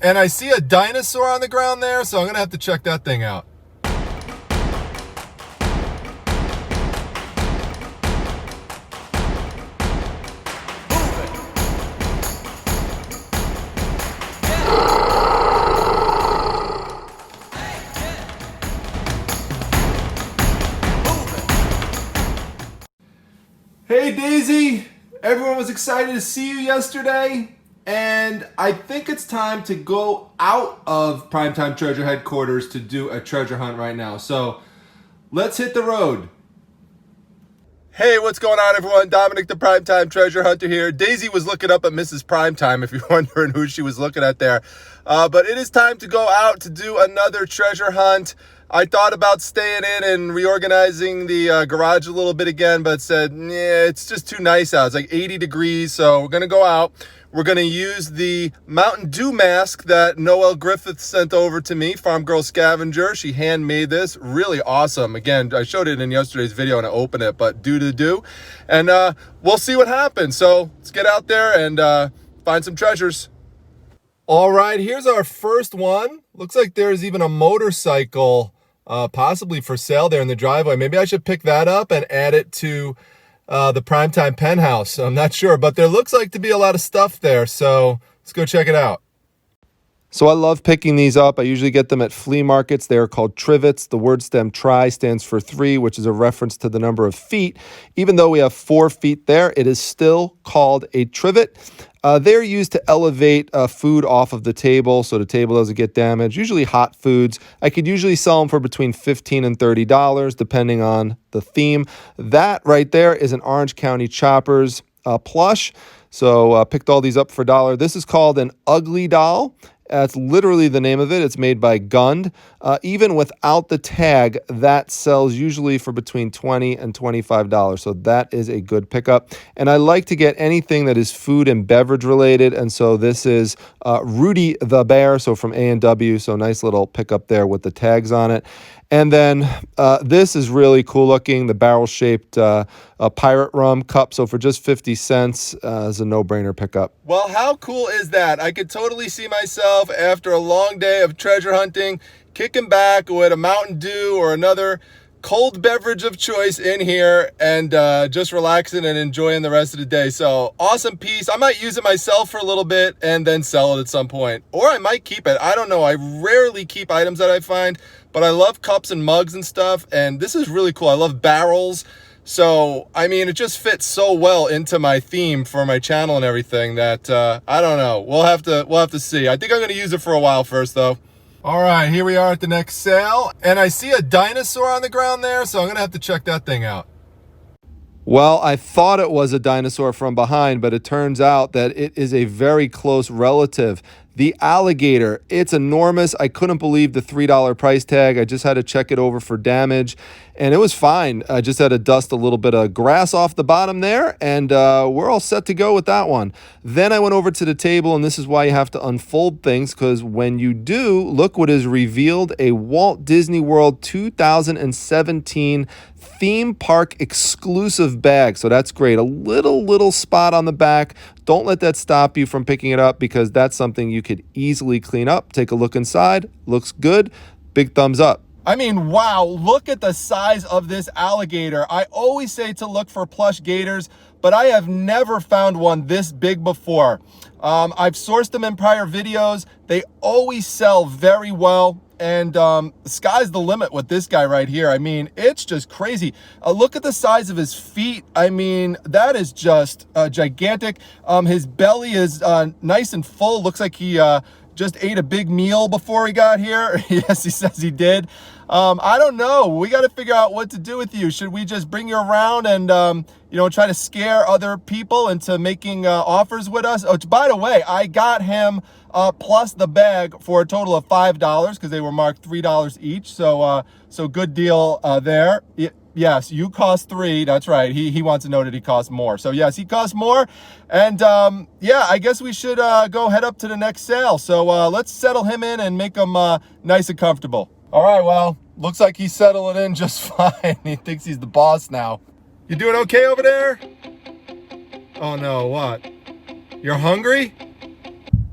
And I see a dinosaur on the ground there, so I'm gonna have to check that thing out. Hey Daisy, everyone was excited to see you yesterday, and I think it's time to go out of Primetime Treasure headquarters to do a treasure hunt right now. So let's hit the road. Hey, what's going on everyone? Dominic the Primetime Treasure Hunter here. Daisy was looking up at Mrs. Primetime if you're wondering who she was looking at there. But it is time to go out to do another treasure hunt. I thought about staying in and reorganizing the garage a little bit again, but said, yeah, it's just too nice out. It's like 80 degrees, so we're going to go out. We're going to use the Mountain Dew mask that Noelle Griffith sent over to me, Farm Girl Scavenger. She handmade this. Really awesome. Again, I showed it in yesterday's video and I opened it, but Dew to Dew. And we'll see what happens. So let's get out there and find some treasures. All right, here's our first one. Looks like there's even a motorcycle possibly for sale there in the driveway. Maybe I should pick that up and add it to the Primetime Penthouse. I'm not sure, but there looks like to be a lot of stuff there. So let's go check it out. So I love picking these up. I usually get them at flea markets. They are called trivets. The word stem tri stands for 3, which is a reference to the number of feet. Even though we have 4 feet there, it is still called a trivet. They're used to elevate food off of the table so the table doesn't get damaged, usually hot foods. I could usually sell them for between $15 and $30, depending on the theme. That right there is an Orange County Choppers plush. So picked all these up for $1. This is called an ugly doll. That's literally the name of it. It's made by Gund. Even without the tag, that sells usually for between $20 and $25. So that is a good pickup. And I like to get anything that is food and beverage related. And so this is Rudy the Bear, so from A&W. So nice little pickup there with the tags on it. And then this is really cool looking, the barrel-shaped pirate rum cup. So for just 50 cents is a no-brainer pickup. Well, how cool is that? I could totally see myself after a long day of treasure hunting, kicking back with a Mountain Dew or another cold beverage of choice in here and just relaxing and enjoying the rest of the day. So awesome piece. I might use it myself for a little bit and then sell it at some point. Or I might keep it. I don't know. I rarely keep items that I find, but I love cups and mugs and stuff. And this is really cool. I love barrels. So, I mean, it just fits so well into my theme for my channel and everything that I don't know. We'll have to see. I think I'm going to use it for a while first, though. All right, here we are at the next sale, and I see a dinosaur on the ground there, so I'm gonna have to check that thing out. Well, I thought it was a dinosaur from behind, but it turns out that it is a very close relative. The alligator, it's enormous. I couldn't believe the $3 price tag. I just had to check it over for damage, and it was fine. I just had to dust a little bit of grass off the bottom there, and we're all set to go with that one. Then I went over to the table, and this is why you have to unfold things, because when you do, look what is revealed, a Walt Disney World 2017 theme park exclusive bag. So that's great. A little spot on the back. Don't let that stop you from picking it up, because that's something you could easily clean up. Take a look inside. Looks good. Big thumbs up. I mean, wow, look at the size of this alligator. I always say to look for plush gators, but I have never found one this big before. I've sourced them in prior videos. They always sell very well. And the sky's the limit with this guy right here. I mean, it's just crazy. Look at the size of his feet. I mean, that is just gigantic. His belly is nice and full. Looks like he just ate a big meal before he got here. Yes, he says he did. I don't know. We got to figure out what to do with you. Should we just bring you around and, you know, try to scare other people into making offers with us? Oh, by the way, I got him plus the bag for a total of $5 because they were marked $3 each. So, so good deal there. Yes, you cost $3. That's right. He wants to know that he costs more. So yes, he costs more. And yeah, I guess we should go head up to the next sale. So let's settle him in and make him nice and comfortable. All right, well, looks like he's settling in just fine. He thinks he's the boss now. You doing okay over there? Oh no, what? You're hungry?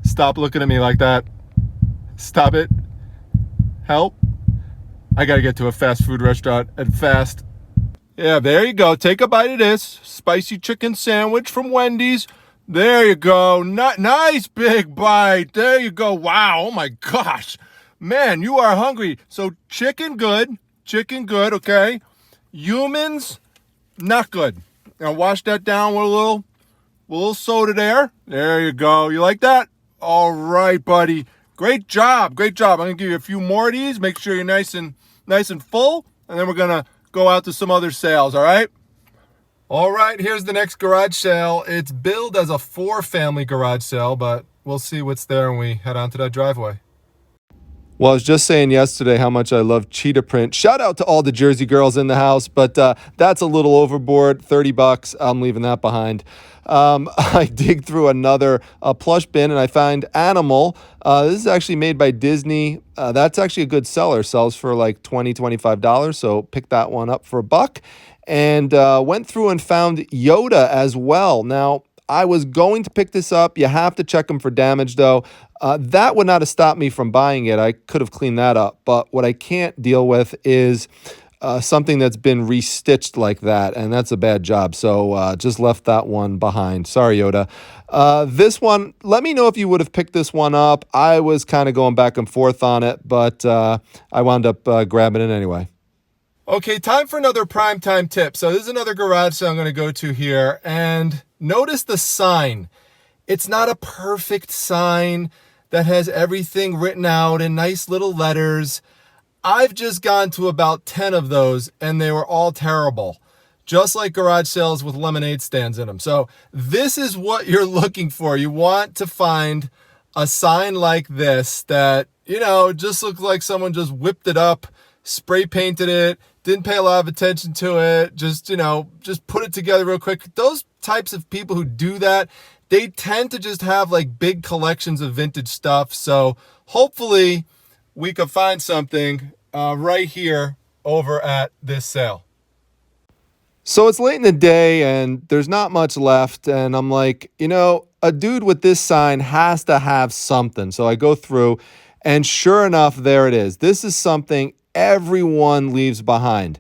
Stop looking at me like that. Stop it. Help. I gotta get to a fast food restaurant and fast. Yeah, there you go. Take a bite of this. Spicy chicken sandwich from Wendy's. There you go. Nice big bite. There you go. Wow. Oh my gosh. Man, you are hungry. So chicken good. Chicken good, okay? Humans, not good. Now wash that down with a little soda there. There you go. You like that? All right, buddy. Great job. Great job. I'm going to give you a few more of these. Make sure you're nice and full. And then we're going to go out to some other sales, all right? All right, here's the next garage sale. It's billed as a 4-family garage sale, but we'll see what's there when we head onto that driveway. Well, I was just saying yesterday how much I love cheetah print. Shout out to all the Jersey girls in the house, but that's a little overboard. $30, I'm leaving that behind. I dig through another plush bin and I find Animal. This is actually made by Disney. That's actually a good seller. Sells for like $20, $25. So pick that one up for $1. And went through and found Yoda as well. Now, I was going to pick this up. You have to check them for damage, though. That would not have stopped me from buying it. I could have cleaned that up. But what I can't deal with is something that's been restitched like that, and that's a bad job. So just left that one behind. Sorry, Yoda. This one, let me know if you would have picked this one up. I was kind of going back and forth on it, but I wound up grabbing it anyway. Okay, time for another primetime tip. So this is another garage sale I'm going to go to here, and notice the sign. It's not a perfect sign that has everything written out in nice little letters. I've just gone to about 10 of those, and they were all terrible, just like garage sales with lemonade stands in them. So this is what you're looking for. You want to find a sign like this that, just looks like someone just whipped it up, spray painted it, didn't pay a lot of attention to it, just put it together real quick. Those types of people who do that, they tend to just have like big collections of vintage stuff. So hopefully we could find something right here over at this sale. So it's late in the day and there's not much left. And I'm like, a dude with this sign has to have something. So I go through and sure enough, there it is. This is something everyone leaves behind.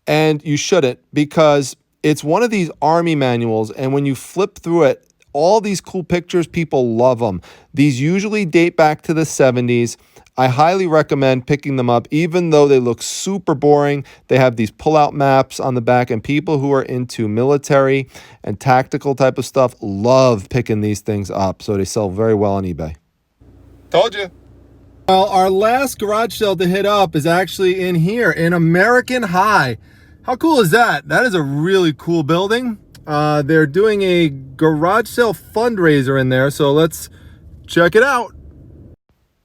And you shouldn't, because it's one of these army manuals. And when you flip through it, all these cool pictures, people love them. These usually date back to the 70s. I highly recommend picking them up, even though they look super boring. They have these pull-out maps on the back, and people who are into military and tactical type of stuff love picking these things up. So they sell very well on eBay. Told you. Well, our last garage sale to hit up is actually in here, in American High. How cool is that? That is a really cool building. They're doing a garage sale fundraiser in there, so let's check it out.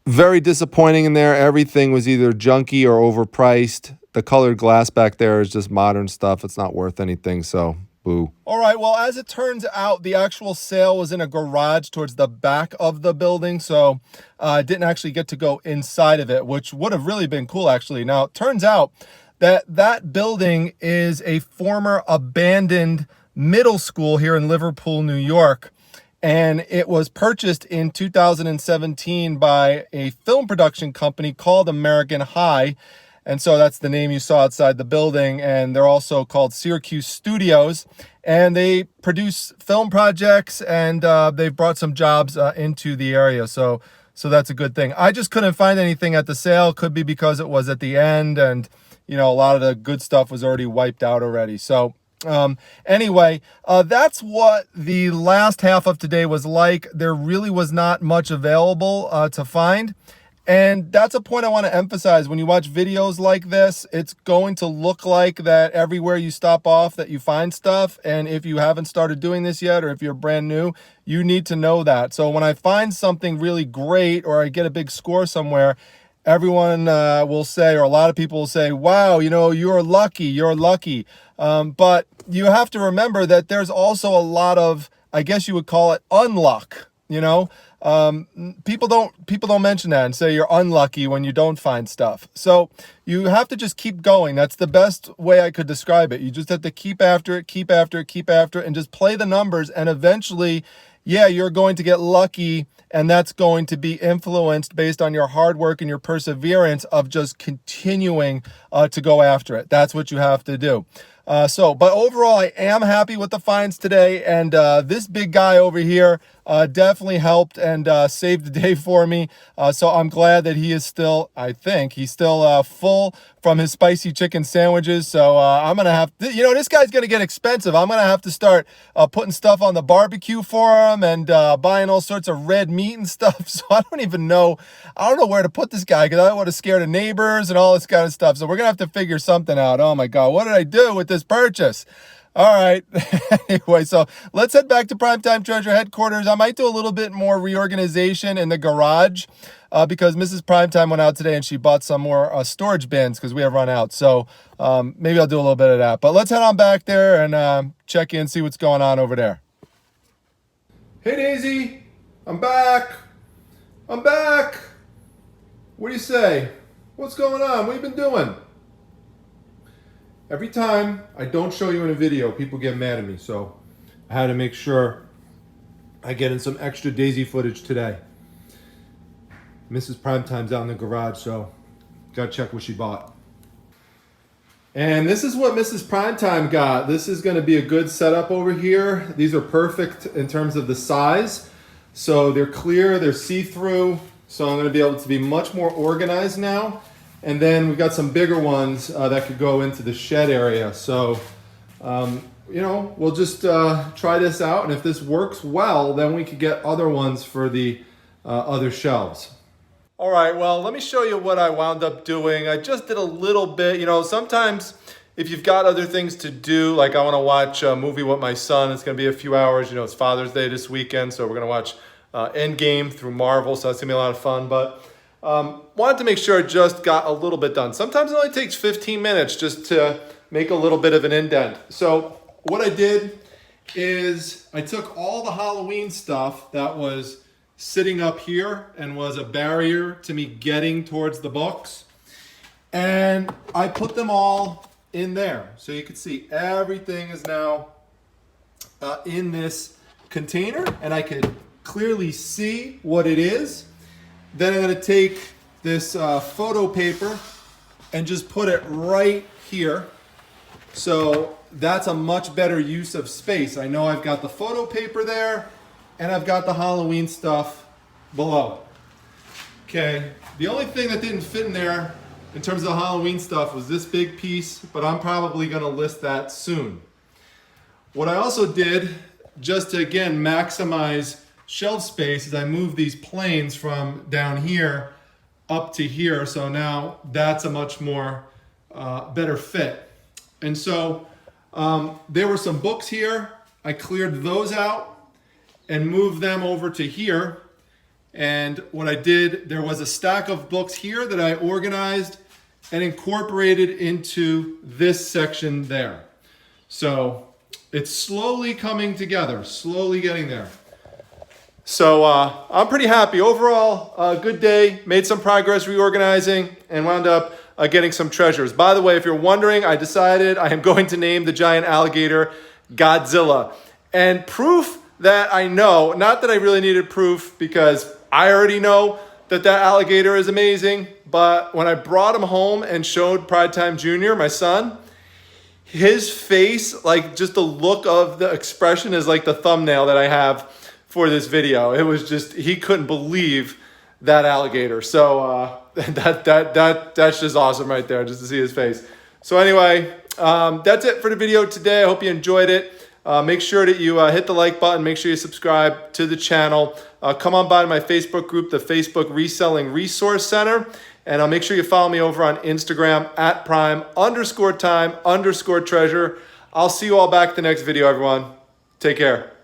Very disappointing in there. Everything was either junky or overpriced. The colored glass back there is just modern stuff. It's not worth anything, so boo. All right, well, as it turns out, the actual sale was in a garage towards the back of the building, so I didn't actually get to go inside of it, which would have really been cool, actually. Now, it turns out that building is a former abandoned middle school here in Liverpool, New York. And it was purchased in 2017 by a film production company called American High. And so that's the name you saw outside the building. And they're also called Syracuse Studios. And they produce film projects, and they've brought some jobs into the area. So that's a good thing. I just couldn't find anything at the sale. Could be because it was at the end, and a lot of the good stuff was already wiped out already. So anyway, that's what the last half of today was like. There really was not much available to find. And that's a point I want to emphasize. When you watch videos like this, it's going to look like that everywhere you stop off that you find stuff. And if you haven't started doing this yet, or if you're brand new, you need to know that. So when I find something really great, or I get a big score somewhere, everyone will say, or a lot of people will say, wow, you're lucky. But you have to remember that there's also a lot of, I guess you would call it, unluck. People don't mention that and say you're unlucky when you don't find stuff. So you have to just keep going. That's the best way I could describe it. You just have to keep after it, and just play the numbers. And eventually yeah, you're going to get lucky, and that's going to be influenced based on your hard work and your perseverance of just continuing to go after it. That's what you have to do. But overall, I am happy with the finds today, and this big guy over here definitely helped and saved the day for me. So I'm glad that he is still, I think, he's still full from his spicy chicken sandwiches. So I'm going to have to, this guy's going to get expensive. I'm going to have to start putting stuff on the barbecue for him and buying all sorts of red meat and stuff. So I don't know where to put this guy because I don't want to scare the neighbors and all this kind of stuff. So we're going to have to figure something out. Oh my God, what did I do with this purchase? All right. Anyway, so let's head back to Primetime Treasure headquarters. I might do a little bit more reorganization in the garage because Mrs. Primetime went out today and she bought some more storage bins because we have run out. So maybe I'll do a little bit of that. But let's head on back there and check in, see what's going on over there. Hey, Daisy. I'm back. I'm back. What do you say? What's going on? What have you been doing? Every time I don't show you in a video, people get mad at me, so I had to make sure I get in some extra Daisy footage today. Mrs. Primetime's out in the garage, so gotta check what she bought. And this is what Mrs. Primetime got. This is gonna be a good setup over here. These are perfect in terms of the size. So they're clear, they're see-through, so I'm gonna be able to be much more organized now. And then we've got some bigger ones that could go into the shed area. So, we'll just try this out. And if this works well, then we could get other ones for the other shelves. All right, well, let me show you what I wound up doing. I just did a little bit. Sometimes if you've got other things to do, like I want to watch a movie with my son, it's going to be a few hours. It's Father's Day this weekend, so we're going to watch Endgame through Marvel, so that's going to be a lot of fun. But wanted to make sure I just got a little bit done. Sometimes it only takes 15 minutes just to make a little bit of an indent. So what I did is I took all the Halloween stuff that was sitting up here and was a barrier to me getting towards the books, and I put them all in there. So you can see everything is now in this container, and I could clearly see what it is. Then I'm going to take this photo paper and just put it right here. So that's a much better use of space. I know I've got the photo paper there and I've got the Halloween stuff below. Okay, the only thing that didn't fit in there in terms of the Halloween stuff was this big piece, but I'm probably going to list that soon. What I also did, just to again maximize shelf space, is I moved these planes from down here up to here, so now that's a much more better fit. And so there were some books here. I cleared those out and moved them over to here. And what I did, there was a stack of books here that I organized and incorporated into this section there. So it's slowly coming together, slowly getting there. So I'm pretty happy. Overall, good day. Made some progress reorganizing and wound up getting some treasures. By the way, if you're wondering, I decided I am going to name the giant alligator Godzilla. And proof that I know, not that I really needed proof because I already know that alligator is amazing, but when I brought him home and showed Pride Time Jr., my son, his face, like just the look of the expression is like the thumbnail that I have for this video. It was just, he couldn't believe that alligator. So that's just awesome right there, just to see his face. So anyway, that's it for the video today. I hope you enjoyed it. Make sure that you hit the like button. Make sure you subscribe to the channel. Come on by to my Facebook group, the Facebook Reselling Resource Center. And make sure you follow me over on Instagram at prime_time_treasure. I'll see you all back in the next video, everyone. Take care.